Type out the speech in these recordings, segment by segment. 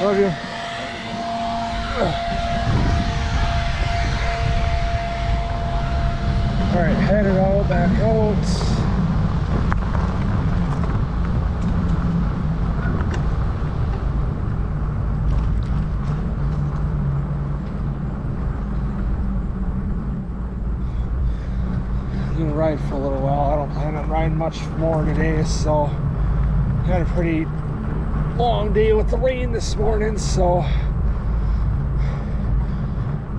Love you. All right, headed all back out. Gonna ride for a little while. I don't plan on riding much more today, so had a pretty long day with the rain this morning, so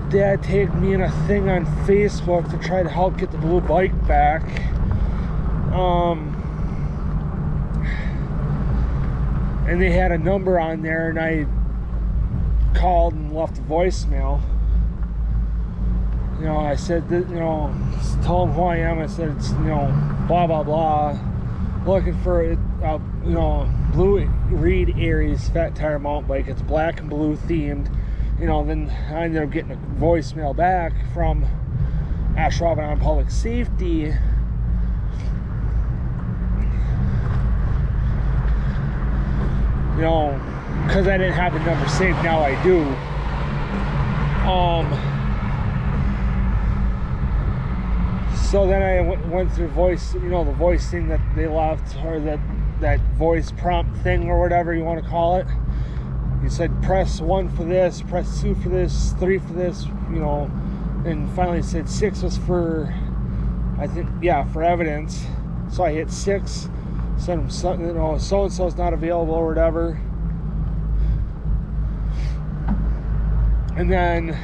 Dad tagged me in a thing on Facebook to try to help get the blue bike back. And they had a number on there, and I called and left a voicemail. You know, I said that, you know, told them who I am. I said it's, you know, blah blah blah, looking for you know, Blue Reed Aries fat tire mountain bike. It's black and blue themed. You know, then I ended up getting a voicemail back from Ashwaubenon Public Safety. You know, because I didn't have the number saved. Now I do. So then I went through voice, you know, the voice thing that they left, or that voice prompt thing, or whatever you want to call it. He said, press 1 for this, press 2 for this, 3 for this, you know, and finally said 6 was for, I think, yeah, for evidence. So I hit 6, said him, you know, so-and-so's not available or whatever. And then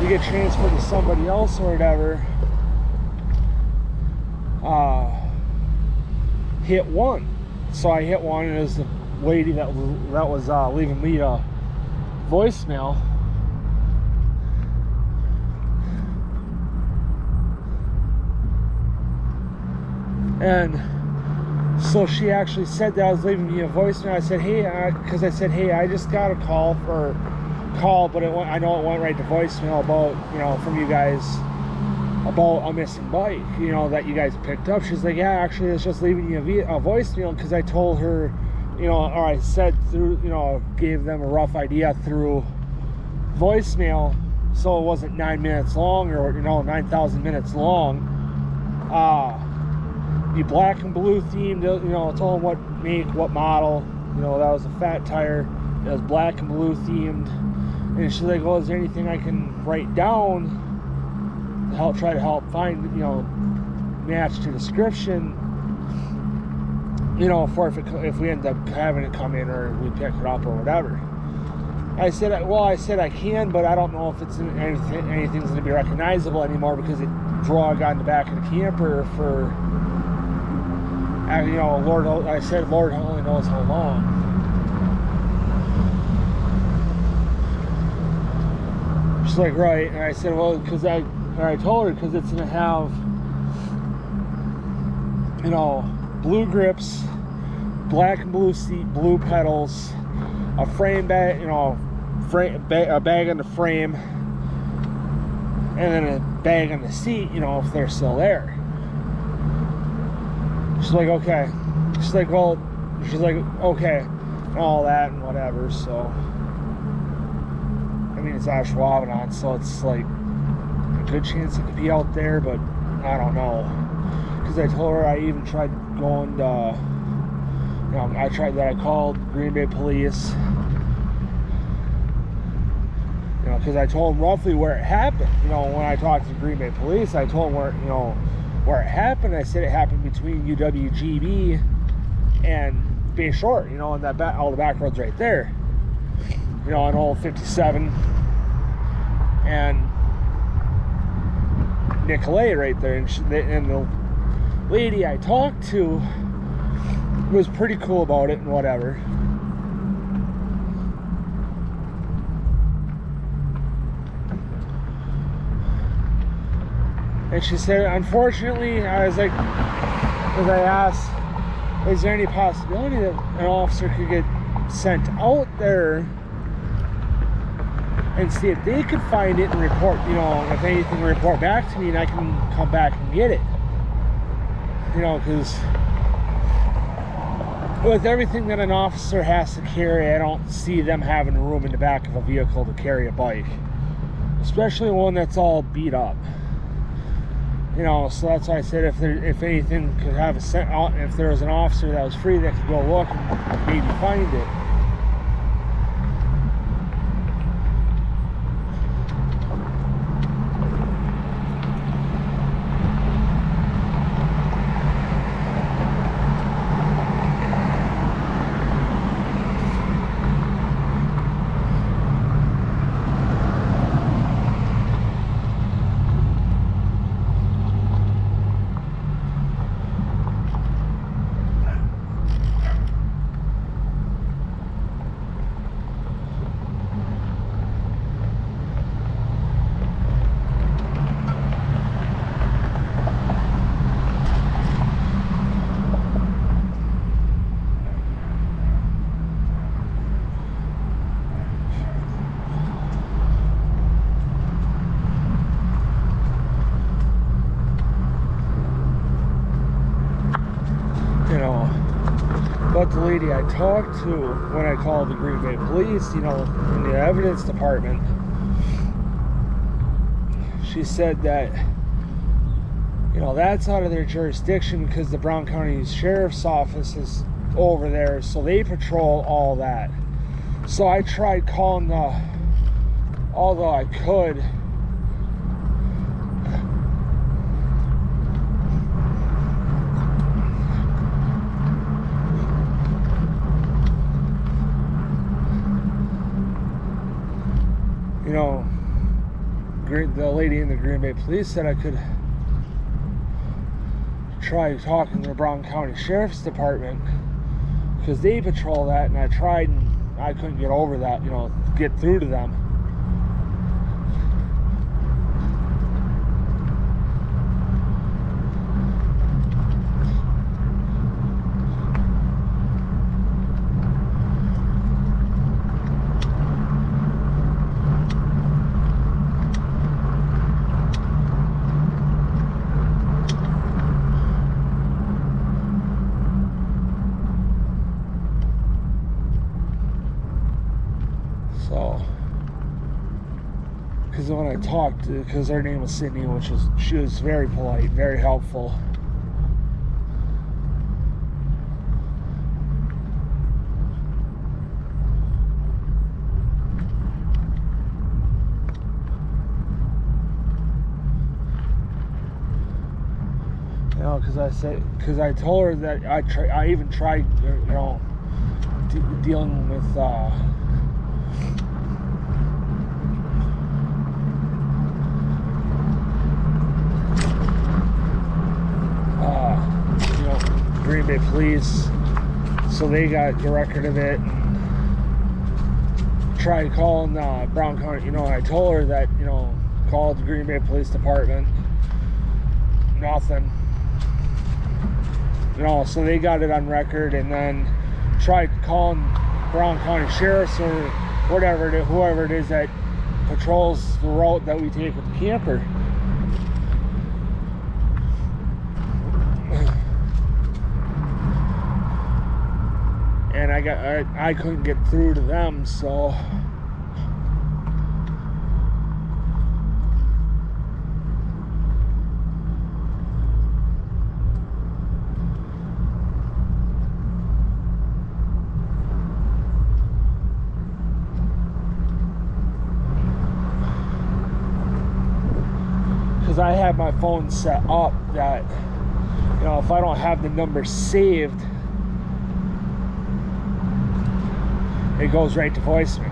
you get transferred to somebody else or whatever. Hit 1. So I hit 1, and it was the lady that was leaving me a voicemail. And so she actually said that I was leaving me a voicemail. I said, hey, because I said, hey, I just got a call, but I know it went right to voicemail about, you know, from you guys about a missing bike, you know, that you guys picked up. She's like, yeah, actually, it's just leaving you a voicemail, because I told her, you know, or I said through, you know, gave them a rough idea through voicemail, so it wasn't 9 minutes long, or, you know, 9,000 minutes long. The black and blue themed, you know, I told them what make, what model, you know, that was a fat tire. It was black and blue themed. And she's like, well, is there anything I can write down to try to help find, you know, match to description, you know, for if we end up having it come in, or we pick it up or whatever. I said, well, I can, but I don't know if it's anything's going to be recognizable anymore, because it drug on the back of the camper for, you know, Lord only knows how long. She's like, right. And I said, well, because I told her, because it's going to have, you know, blue grips, black and blue seat, blue pedals, a frame bag, you know, a bag on the frame, and then a bag on the seat, you know, if they're still there. She's like, okay. She's like, okay, and all that and whatever. So, I mean, it's Ashwaubenon, so it's like a good chance it could be out there, but I don't know. Because I told her I even tried going to, you know, I called Green Bay Police. You know, because I told them roughly where it happened. You know, when I talked to Green Bay Police, I told them where, you know, where it happened. I said it happened between UWGB and Bay Short, you know, and that all the back roads right there. You know, on old 57 and Nicolay right there. And the lady I talked to was pretty cool about it and whatever. And she said, unfortunately, I was like, as I asked, is there any possibility that an officer could get sent out there and see if they could find it and report, you know, if anything, report back to me, and I can come back and get it. You know, because with everything that an officer has to carry, I don't see them having room in the back of a vehicle to carry a bike, especially one that's all beat up. You know, so that's why I said if anything could have if there was an officer that was free that could go look and maybe find it. You know, but the lady I talked to when I called the Green Bay Police, you know, in the evidence department, she said that, you know, that's out of their jurisdiction because the Brown County Sheriff's Office is over there, so they patrol all that. So I tried calling although I could, you know, the lady in the Green Bay Police said I could try talking to the Brown County Sheriff's Department because they patrol that, and I tried and I couldn't get over that, you know, get through to them. So, because when I talked, because her name was Sydney, she was very polite, very helpful. You know, because I told her that I even tried, you know, dealing with Green Bay Police, so they got the record of it. Tried calling Brown County, you know, and I told her that, you know, called the Green Bay Police Department, nothing, you know, so they got it on record, and then tried calling Brown County Sheriffs or whatever, whoever it is that patrols the route that we take with the camper. And I couldn't get through to them, so because I have my phone set up that, you know, if I don't have the number saved, it goes right to voicemail.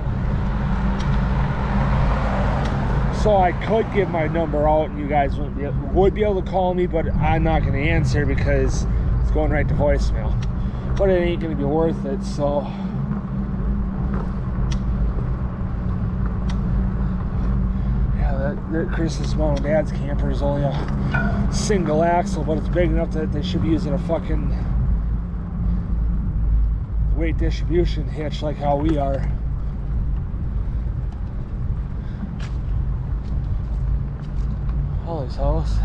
So I could give my number out and you guys would be able to call me, but I'm not going to answer because it's going right to voicemail. But it ain't going to be worth it, so. Yeah, that Chris's mom and dad's camper is only a single axle, but it's big enough that they should be using a fucking weight distribution hitch like how we are. Holly's house.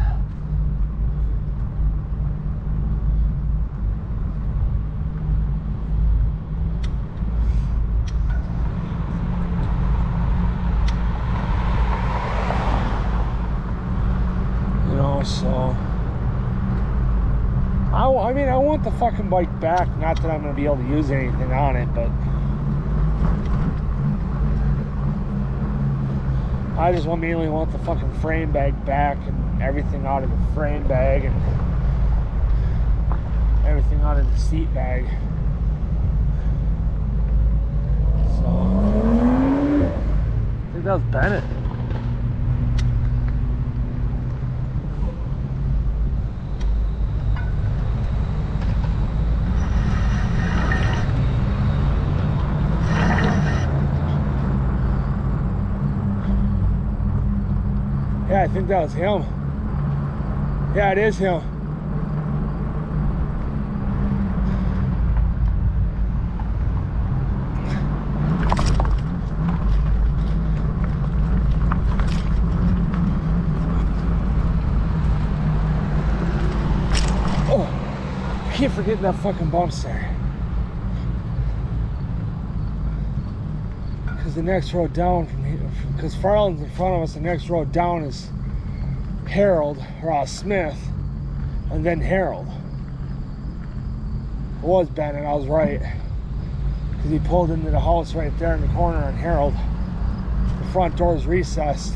know, so I mean, I want the fucking bike back. Not that I'm gonna be able to use anything on it, but I just mainly want the fucking frame bag back and everything out of the frame bag and everything out of the seat bag. So I think that was Bennett. Yeah, I think that was him. Yeah, it is him. Oh, I keep forgetting that fucking bumps there. Because the next road down from here, because Farland's in front of us, the next road down is Harold, or Smith, and then Harold. It was Bennett, I was right. Because he pulled into the house right there in the corner on Harold. The front door is recessed.